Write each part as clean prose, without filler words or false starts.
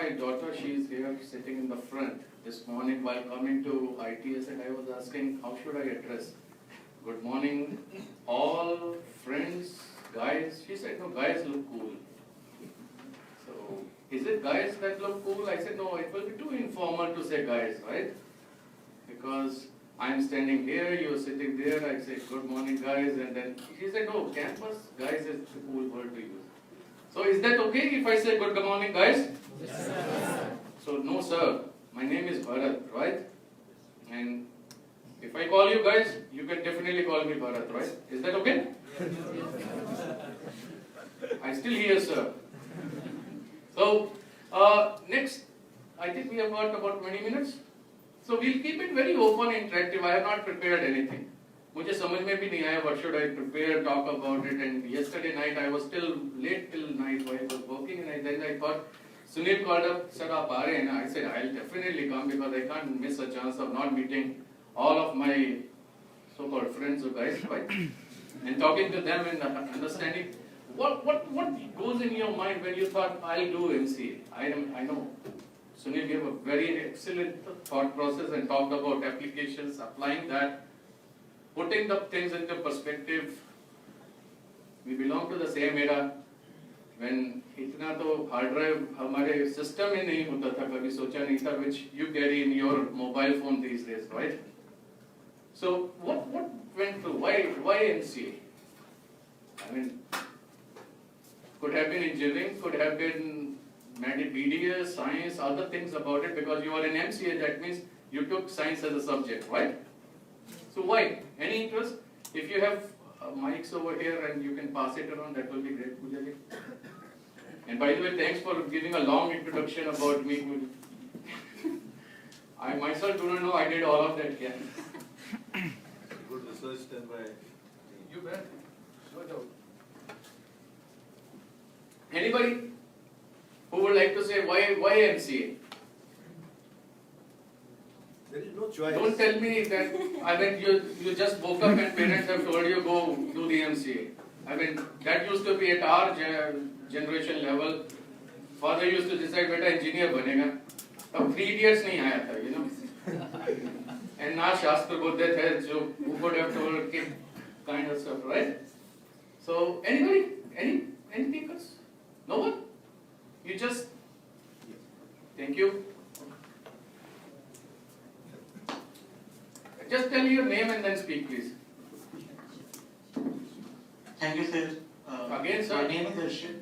my daughter, she is here sitting in the front. This morning while coming to ITS, and I was asking, how should I address? Good morning, all friends, guys. She said, no, guys look cool. So, is it guys that look cool? I said, no, it will be too informal to say guys, right? Because I'm standing here, you're sitting there, I say, good morning, guys, and then she said, no, campus guys is the cool word to use. So, is that okay if I say good morning, guys? Yes, sir. So, no, sir, my name is Bharat, right? And if I call you guys, you can definitely call me Bharat, right? Is that okay? I still hear, sir. So, next, I think we have got about 20 minutes. So, we'll keep it very open, interactive. I have not prepared anything. मुझे समझ में भी नहीं आया what should I prepare, talk about it. And yesterday night I was still late till night while I was working, and then I thought, Sunil called up, said, "आप आ रहे हैं ना?" I said, "I'll definitely come because I can't miss a chance of not meeting all of my so-called friends or guys, right? And talking to them and understanding what goes in your mind when you thought I'll do MCA. I know Sunil gave a very excellent thought process and talked about applications, applying that, putting the things into perspective. We belong to the same era when इतना तो hard drive हमारे system में नहीं होता था, कभी सोचा नहीं था, which you carry in your mobile phone these days, right? So what went through? Why MCA? I mean, could have been engineering, could have been BDS, science, other things about it, because you are in MCA, that means you took science as a subject, right? So why? Any interest? If you have mics over here and you can pass it around, that will be great, Pooja ji. And by the way, thanks for giving a long introduction about me. I myself do not know I did all of that here. Good research done by You bet. No doubt. Anybody who would like to say why MCA? There is no choice. Don't tell me that, I mean, you just woke up and parents have told you go do the MCA. I mean, that used to be at our generation level. Father used to decide, beta engineer banega. तब 3 idiots नहीं आया था, you know. And ना शास्त्र बोलते थे जो who could have told kid kind of stuff, right? So anybody, any takers? No one? You just, thank you. Just tell your name and then speak, please. Thank you, sir. Again, sir. My name is Arshid.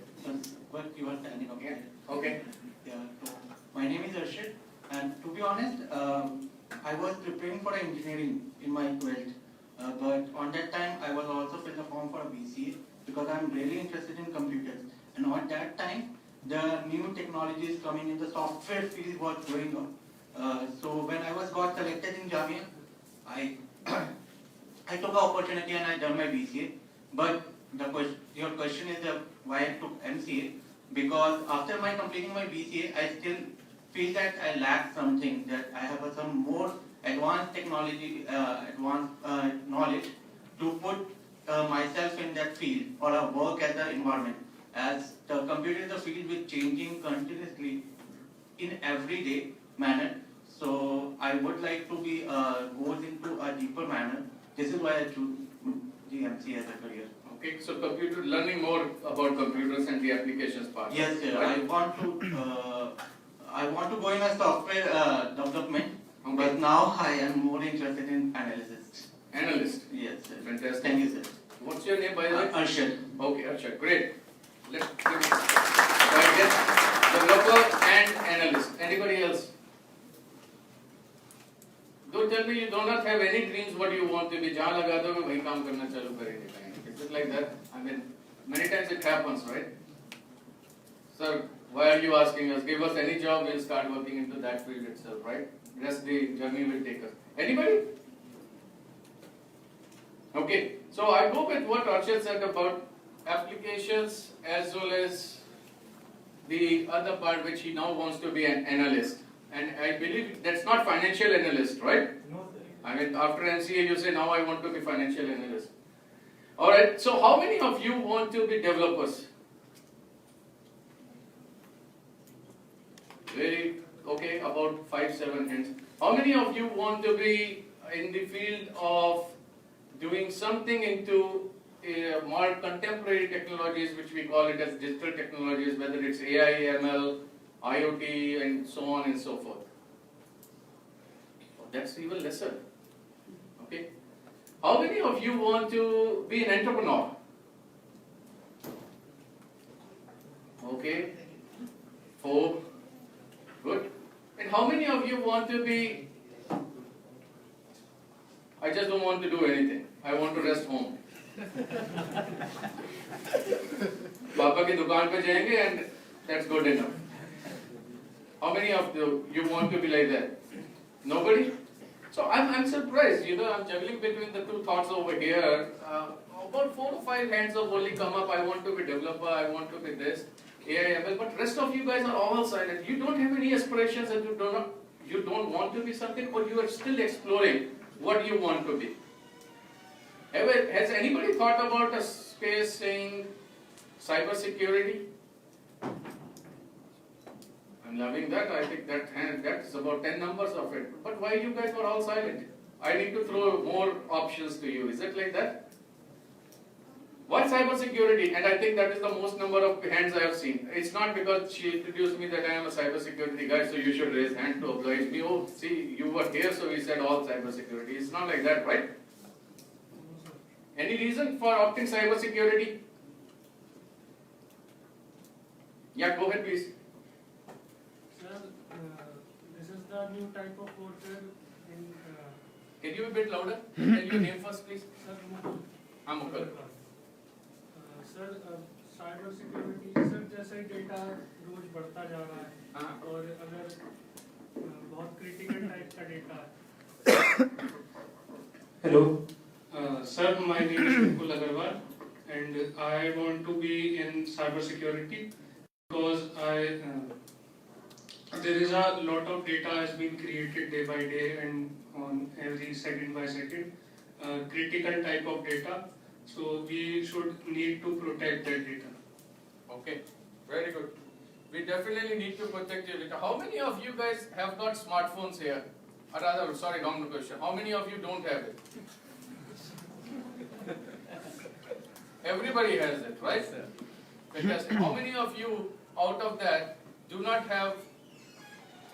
What you are telling about? Okay. Okay. Yeah. So my name is Arshid, and to be honest, I was preparing for engineering in my 12th, but on that time I was also filled the form for a BCA because I am really interested in computers. And at that time, the new technologies coming in the software field was going on. So when I was got selected in Jamia, I I took an opportunity and I done my BCA. But your question is why I took MCA, because after my completing my BCA, I still feel that I lack something, that I have some more advanced technology, advanced knowledge to put myself in that field or work as an environment. As the computer is a field which changing continuously in everyday manner, so I would like to be goes into a deeper manner. This is why I choose GMC as a career. Okay, so computer, learning more about computers and the applications part. Yes, sir. Right? I want to go in a software development, Okay. but now I am more interested in analysis. Analyst. Yes, sir. Fantastic. Thank you, sir. What's your name, by the way? Arshad. Okay, Arshad. Great. Let's give it. So I guess developer and analyst. Anybody else? Don't tell me you do not have any dreams what you want to be. जहाँ लगा दो वही काम करना चालू करेंगे. Is it like that? I mean, many times it happens, right? Sir, why are you asking us? Give us any job, we'll start working into that field itself, right? Rest the journey will take us. Anybody? Okay, so I go with what Arshad said about applications as well as the other part which he now wants to be an analyst. And I believe that's not financial analyst, right? No, sir. I mean, after MCA you say now I want to be financial analyst. Alright, so how many of you want to be developers? Okay, about 5-7 hands. How many of you want to be in the field of doing something into more contemporary technologies, which we call it as digital technologies, whether it's AI, ML, IoT, and so on and so forth? That's even lesser. Okay. How many of you want to be an entrepreneur? Okay. 4. Good. And how many of you want to be, I just don't want to do anything. I want to rest home. पापा की दुकान पे जाएंगे and that's good enough. How many of you want to be like that? Nobody? So I'm surprised, I'm juggling between the two thoughts over here. About 4 to 5 hands have only come up. I want to be developer, I want to be this, AI, ML, but rest of you guys are all silent. You don't have any aspirations and you don't want to be something, or you are still exploring what you want to be. Has anybody thought about a space saying cyber security? I'm loving that. I think that's about 10 numbers of it. But why you guys were all silent? I need to throw more options to you. Is it like that? What cyber security? And I think that is the most number of hands I have seen. It's not because she introduced me that I am a cyber security guy, so you should raise hand to oblige me. Oh, see, you were here, so we said all cyber security. It's not like that, right? Any reason for opting cyber security? Yeah, go ahead, please. Sir, this is the new type of warfare in. Can you be a bit louder? Tell your name first, please. Sir, Mukul. I'm Mukul. Sir cyber security sir जैसे data रोज बढ़ता जा रहा है और अगर बहुत critical type का data है. Hello, sir. My name is Mukul Agarwal, and I want to be in cybersecurity because there is a lot of data has been created day by day and on every second by second, critical type of data. So we should need to protect that data. Okay, very good. We definitely need to protect your data. How many of you guys have got smartphones here? Or rather, sorry, wrong question. How many of you don't have it? Everybody has it, right? Fantastic. How many of you out of that do not have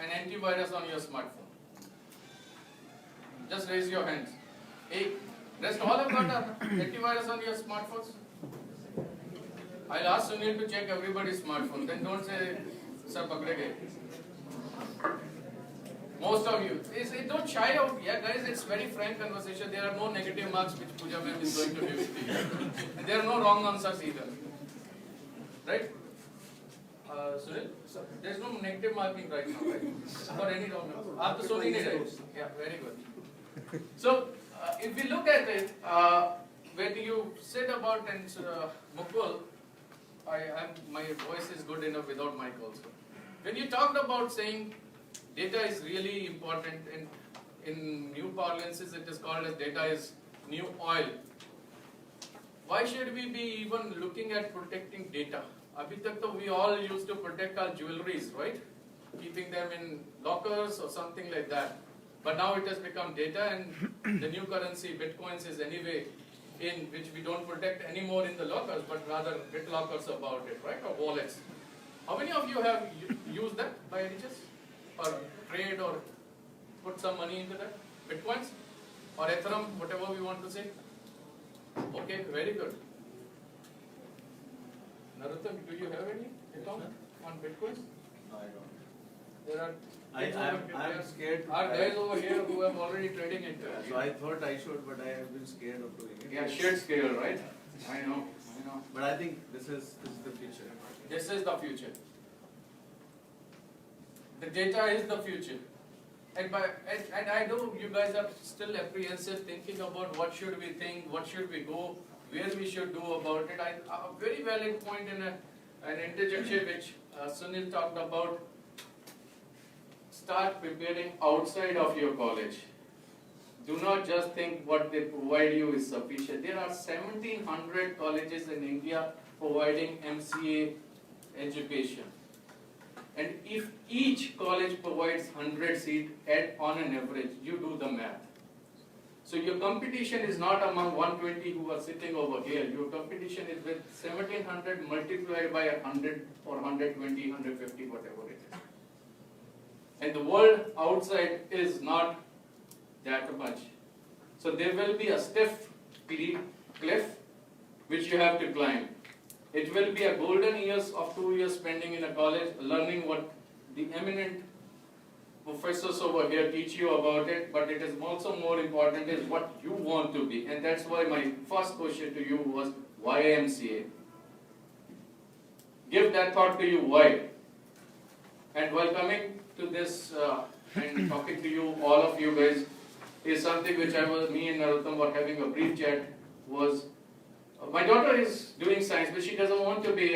an antivirus on your smartphone? Just raise your hands. Hey, rest all have got an antivirus on your smartphones? I'll ask Sunil to check everybody's smartphone. Then don't say, sir, pakde gaye. Most of you, don't shy out. Yeah, guys, it's very frank conversation. There are no negative marks which Pooja ma'am is going to give it to you. And there are no wrong answers either. Right? Sunil, there's no negative marking right now, right? For any wrong answer. Aap to Sony nahi rahe. Yeah, very good. So, if we look at it, when you said about Mukul, my voice is good enough without mic also. When you talked about saying data is really important, in new parlances it is called as data is new oil. Why should we be even looking at protecting data? Abhi tak to we all used to protect our jewelries, right? Keeping them in lockers or something like that. But now it has become data, and the new currency, bitcoins, is anyway in which we don't protect anymore in the lockers, but rather bit lockers about it, right? Or wallets. How many of you have used that by any chance? Or trade or put some money into that? Bitcoins? Or Ethereum, whatever we want to say? Okay, very good. Narottam, do you have any account on Bitcoins? No, I don't. There are I'm scared. Our guys over here who have already trading into it. So I thought I should, but I have been scared of doing it. Yeah, shared scale, right? I know. But I think this is the future. This is the future. The data is the future. And I know you guys are still apprehensive, thinking about what should we think, what should we go, where we should do about it. A very valid point in an interjection which Sunil talked about. Start preparing outside of your college. Do not just think what they provide you is sufficient. There are 1,700 colleges in India providing MCA education. And if each college provides 100 seats on an average, you do the math. So your competition is not among 120 who are sitting over here. Your competition is with 1700 multiplied by 100 or 120, 150, whatever it is. And the world outside is not that much. So there will be a stiff cliff which you have to climb. It will be a golden years of 2 years spending in a college, learning what the eminent professors over here teach you about it, but it is also more important is what you want to be. And that's why my first question to you was, why YMCA? Give that thought to you, why? And while coming to this and talking to you, all of you guys, is something which me and Narottam were having a brief chat, was, my daughter is doing science, but she doesn't want to be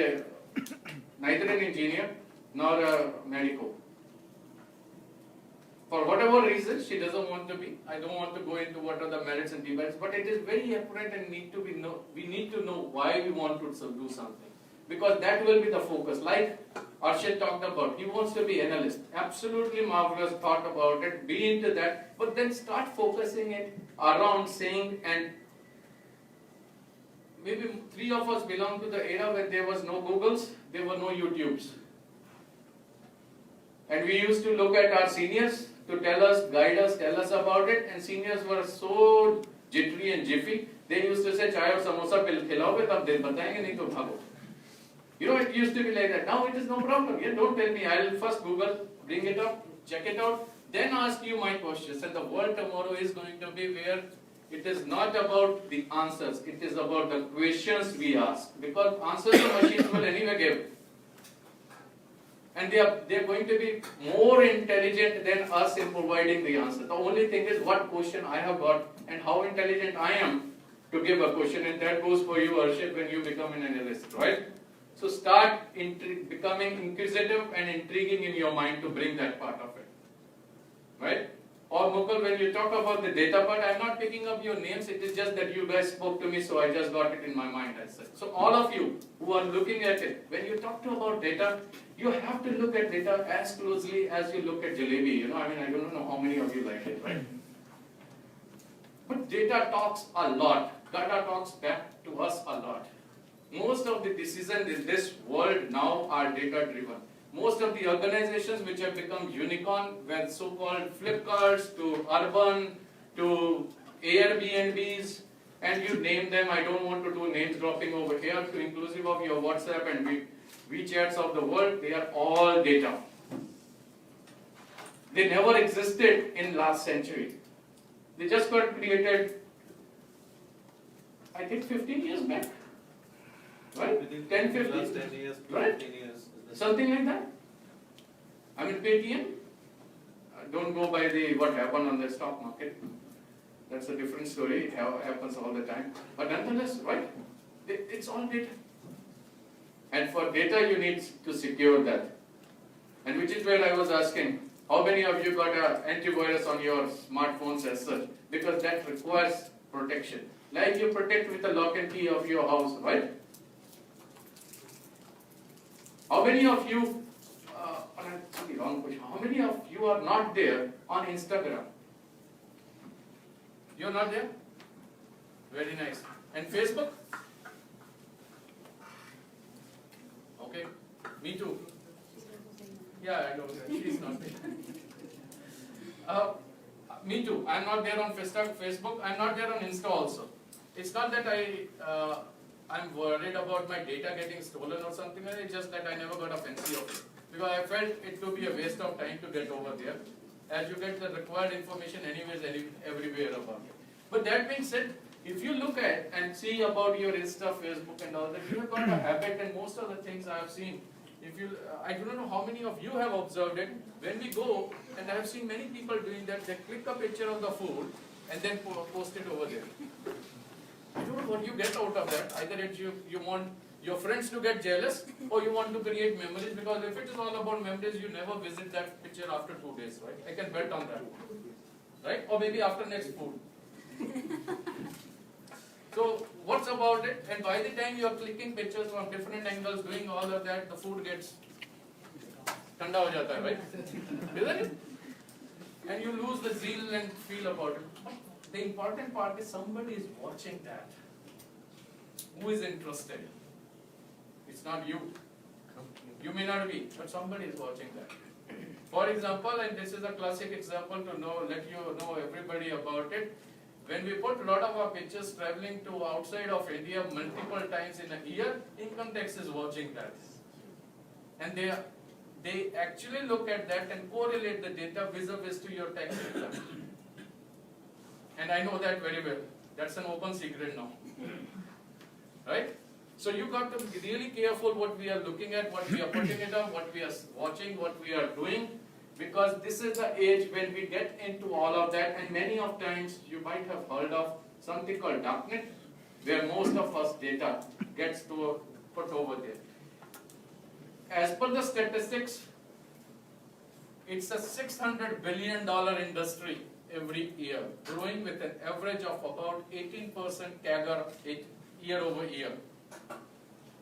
neither an engineer nor a medico. For whatever reason, she doesn't want to be. I don't want to go into what are the merits and demerits, but it is very apparent and we need to know why we want to do something. Because that will be the focus. Like Arshad talked about, he wants to be analyst. Absolutely marvelous thought about it, be into that, but then start focusing it around saying, and maybe 3 of us belong to the era when there was no Googles, there were no YouTubes. And we used to look at our seniors to tell us, guide us, tell us about it, and seniors were so jittery and jiffy, they used to say, chai aur samosa khilao, tab batayenge, nahi to bhago. You know, it used to be like that. Now it is no problem. Yeah, don't tell me. I'll first Google, bring it up, check it out, then ask you my questions. And the world tomorrow is going to be where it is not about the answers, it is about the questions we ask. Because answers the machines will anyway give. And they are going to be more intelligent than us in providing the answer. The only thing is what question I have got and how intelligent I am to give a question. And that goes for you, Arshad, when you become an analyst, right? So start becoming inquisitive and intriguing in your mind to bring that part of it, right? Or Mukul, when you talk about the data part, I'm not picking up your names, it is just that you guys spoke to me, so I just got it in my mind as such. So all of you who are looking at it, when you talk about data, you have to look at data as closely as you look at jalebi. You know, I mean, I don't know how many of you like it, right? But data talks a lot. Data talks back to us a lot. Most of the decisions in this world now are data driven. Most of the organizations which have become unicorn, were so-called Flipkarts to Urban to Airbnbs, and you name them. I don't want to do names dropping over here, to inclusive of your WhatsApp and WeChats of the world. They are all data. They never existed in last century. They just got created, I think 15 years back. Right? Within 10, 15? last 10 years, Right? 15 years. Something like that. I mean, Paytm, don't go by what happened on the stock market. That's a different story. It happens all the time. But nonetheless, right? It's all data. And for data, you need to secure that. And which is where I was asking, how many of you got an antivirus on your smartphones as such? Because that requires protection. Like you protect with the lock and key of your house, right? How many of you, sorry, wrong question. How many of you are not there on Instagram? You're not there? Very nice. And Facebook? Okay. Me too. Yeah, I know that. She's not there. Me too. I'm not there on Facebook. I'm not there on Insta also. It's not that I'm worried about my data getting stolen or something. It's just that I never got a fancy of it. Because I felt it to be a waste of time to get over there, as you get the required information anyways everywhere about it. But that being said, if you look at and see about your Insta, Facebook and all that, you have got a habit, and most of the things I have seen, if you, I don't know how many of you have observed it, when we go, and I have seen many people doing that, they click a picture of the food and then post it over there. I don't know what you get out of that. Either it's you want your friends to get jealous, or you want to create memories, because if it is all about memories, you never visit that picture after 2 days, right? I can bet on that. Right? Or maybe after next food. So, what's about it? And by the time you are clicking pictures from different angles, doing all of that, the food gets ठंडा हो जाता है, right? Isn't it? And you lose the zeal and feel about it. The important part is somebody is watching that. Who is interested? It's not you. You may not be, but somebody is watching that. For example, and this is a classic example to let you know everybody about it. When we put a lot of our pictures traveling to outside of India multiple times in a year, income tax is watching that. And they actually look at that and correlate the data vis-a-vis to your tax return. And I know that very well. That's an open secret now. Right? So you got to be really careful what we are looking at, what we are putting it on, what we are watching, what we are doing, because this is the age when we get into all of that, and many of times you might have heard of something called darknet, where most of us data gets put over there. As per the statistics, it's a $600 billion industry every year, growing with an average of about 18% CAGR year over year,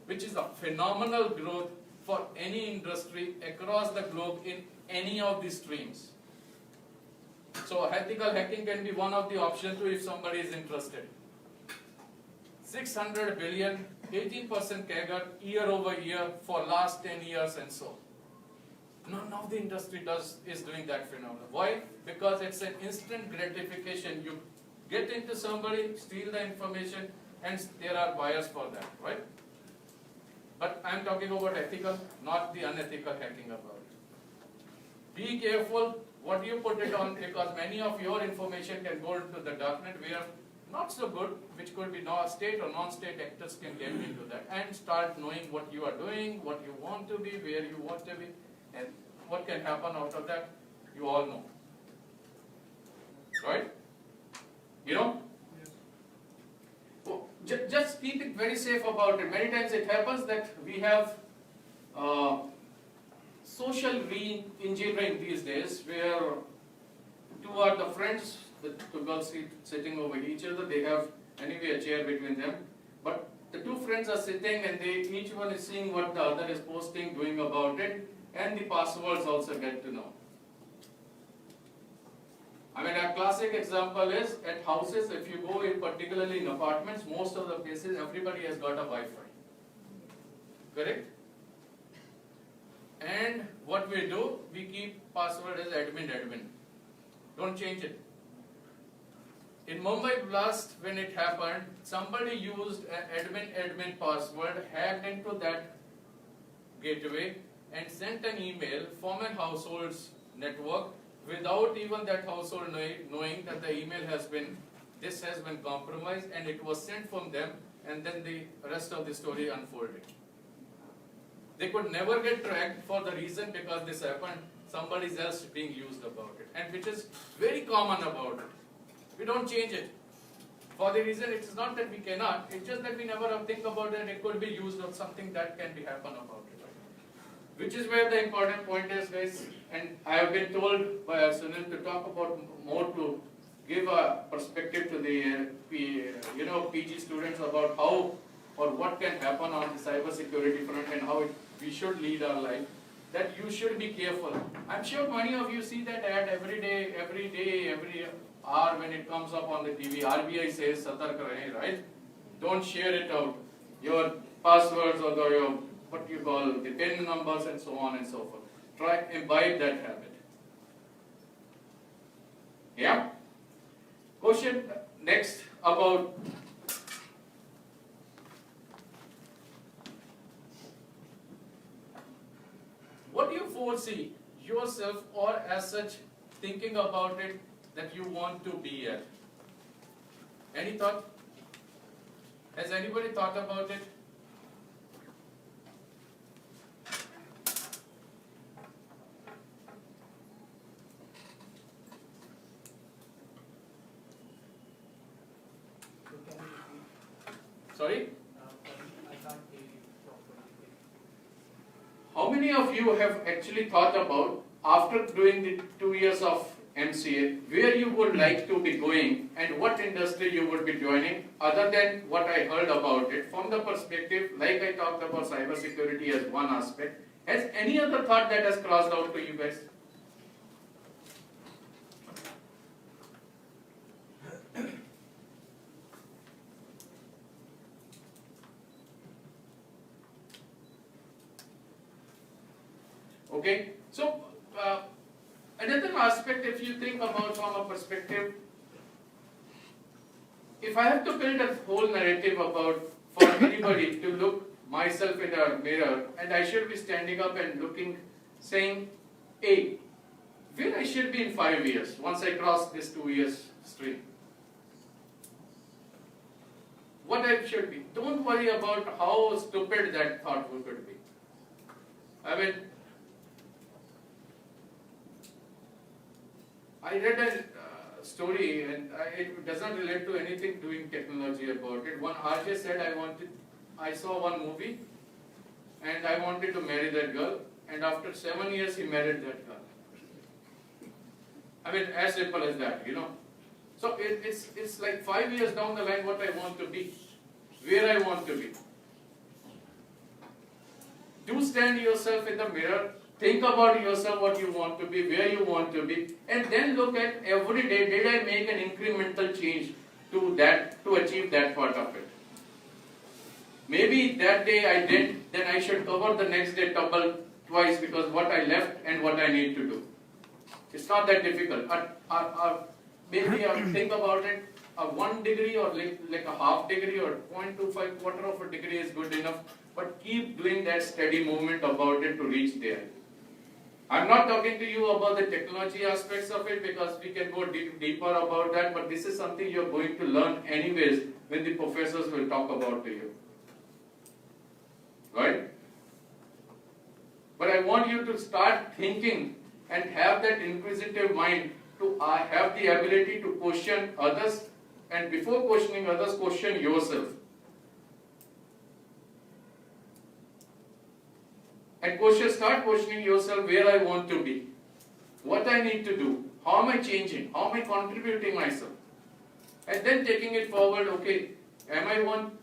which is a phenomenal growth for any industry across the globe in any of these streams. So ethical hacking can be one of the options too if somebody is interested. 600 billion, 18% CAGR year over year for last 10 years and so. None of the industry is doing that phenomenon. Why? Because it's an instant gratification. You get into somebody, steal the information, and there are buyers for that, right? But I'm talking about ethical, not the unethical hacking about it. Be careful what you put it on, because many of your information can go into the darknet where not so good, which could be state or non-state actors can get into that and start knowing what you are doing, what you want to be, where you want to be, and what can happen out of that, you all know. Right? You know? Just keep it very safe about it. Many times it happens that we have social re-engineering these days, where two are the friends, the two girls sitting over each other, they have anyway a chair between them, but the two friends are sitting and each one is seeing what the other is posting, doing about it, and the passwords also get to know. I mean, a classic example is at houses, if you go in, particularly in apartments, most of the places, everybody has got a Wi-Fi. Correct? And what we do, we keep password as admin. Don't change it. In Mumbai blast, when it happened, somebody used an admin password, hacked into that gateway, and sent an email from a household's network without even that household knowing that the email has been compromised, and it was sent from them, and then the rest of the story unfolded. They could never get tracked for the reason because this happened, somebody else being used about it, and which is very common about it. We don't change it. For the reason, it's not that we cannot, it's just that we never think about it and it could be used on something that can be happen about it. Which is where the important point is, guys, and I have been told by Sunil to talk about more, to give a perspective to the PG students about how or what can happen on the cyber security front and how we should lead our life, that you should be careful. I'm sure many of you see that ad every day, every hour when it comes up on the TV. RBI says, Satark rahe, right? Don't share it out. Your passwords or your what you call the PIN numbers and so on and so forth. Try imbibe that habit. Yeah? Question next about what do you foresee yourself or as such thinking about it that you want to be at? Any thought? Has anybody thought about it? Sorry? How many of you have actually thought about, after doing the 2 years of MCA, where you would like to be going and what industry you would be joining, other than what I heard about it, from the perspective, like I talked about cybersecurity as one aspect, Has any other thought that has crossed out to you guys? Okay, so another aspect, if you think about from a perspective, if I have to build a whole narrative about for anybody to look myself in a mirror, and I should be standing up and looking, saying, hey, where I should be in 5 years once I cross this 2 years stream. What I should be. Don't worry about how stupid that thought could be. I mean, I read a story, and it doesn't relate to anything doing technology about it. One RJ said, I saw one movie, and I wanted to marry that girl, and after 7 years he married that girl. I mean, as simple as that, you know. So it's like 5 years down the line what I want to be, where I want to be. Do stand yourself in the mirror, think about yourself what you want to be, where you want to be, and then look at every day, did I make an incremental change to that, to achieve that part of it? Maybe that day I didn't, then I should cover the next day double, twice, because what I left and what I need to do. It's not that difficult. Maybe think about it, a 1 degree or like a half degree or 0.25 quarter of a degree is good enough, but keep doing that steady movement about it to reach there. I'm not talking to you about the technology aspects of it because we can go deeper about that, but this is something you're going to learn anyways when the professors will talk about to you. Right? But I want you to start thinking and have that inquisitive mind to have the ability to question others, and before questioning others, question yourself. And start questioning yourself where I want to be, what I need to do, how am I changing, how am I contributing myself. And then taking it forward, okay,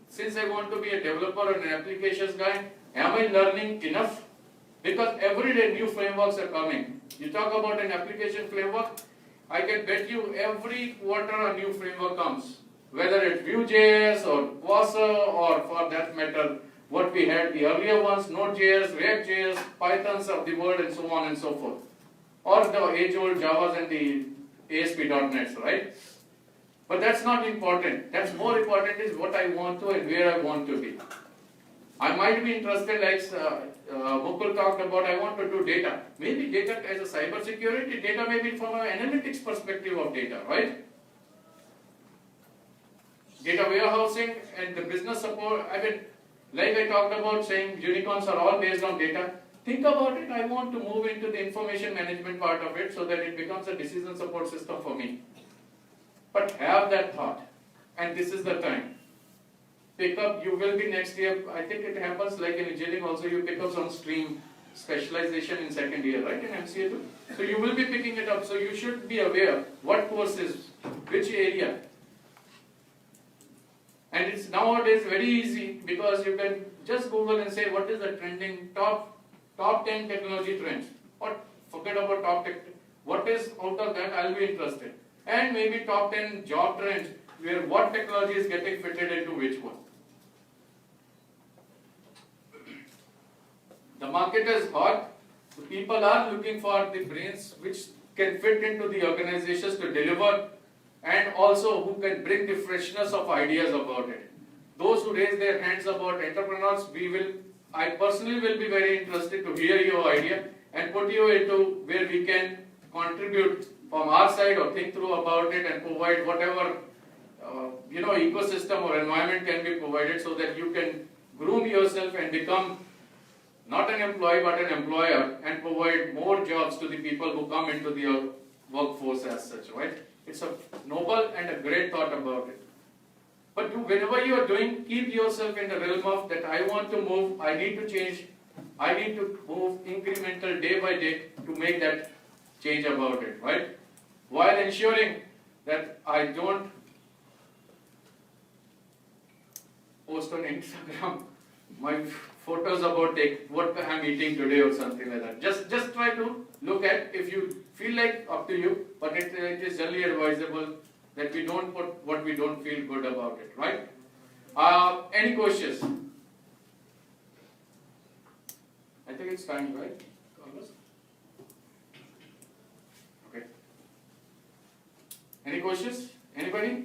since I want to be a developer or an applications guy, am I learning enough? Because every day new frameworks are coming. You talk about an application framework, I can bet you every quarter a new framework comes. Whether it's Vue.js or Quasar or for that matter, what we had the earlier ones, Node.js, React.js, Pythons of the world and so on and so forth. Or the age-old Javas and the ASP.NETs, right? But that's not important. That's more important is what I want to and where I want to be. I might be interested, like Mukul talked about, I want to do data. Maybe data as a cyber security, data maybe from an analytics perspective of data, right? Data warehousing and the business support, I mean, like I talked about saying unicorns are all based on data. Think about it, I want to move into the information management part of it so that it becomes a decision support system for me. But have that thought, and this is the time. Pick up, you will be next year, I think it happens like in engineering also, you pick up some stream specialization in second year, right, in MCA too? So you will be picking it up, so you should be aware what courses, which area. And it's nowadays very easy because you can just Google and say what is the trending top 10 technology trends. Or forget about top tech, what is out of that, I'll be interested. And maybe top 10 job trends where what technology is getting fitted into which one. The market is hot, so people are looking for the brains which can fit into the organizations to deliver and also who can bring the freshness of ideas about it. Those who raise their hands about entrepreneurs, I personally will be very interested to hear your idea and put you into where we can contribute from our side or think through about it and provide whatever ecosystem or environment can be provided so that you can groom yourself and become not an employee but an employer and provide more jobs to the people who come into the workforce as such, right? It's a noble and a great thought about it. But whenever you are doing, keep yourself in the realm of that I want to move, I need to change, I need to move incremental day by day to make that change about it, right? While ensuring that I don't post on Instagram my photos about what I'm eating today or something like that. Just try to look at, if you feel like, up to you, but it is generally advisable that we don't put what we don't feel good about it, right? Any questions? I think it's time, right? Almost? Okay. Any questions? Anybody?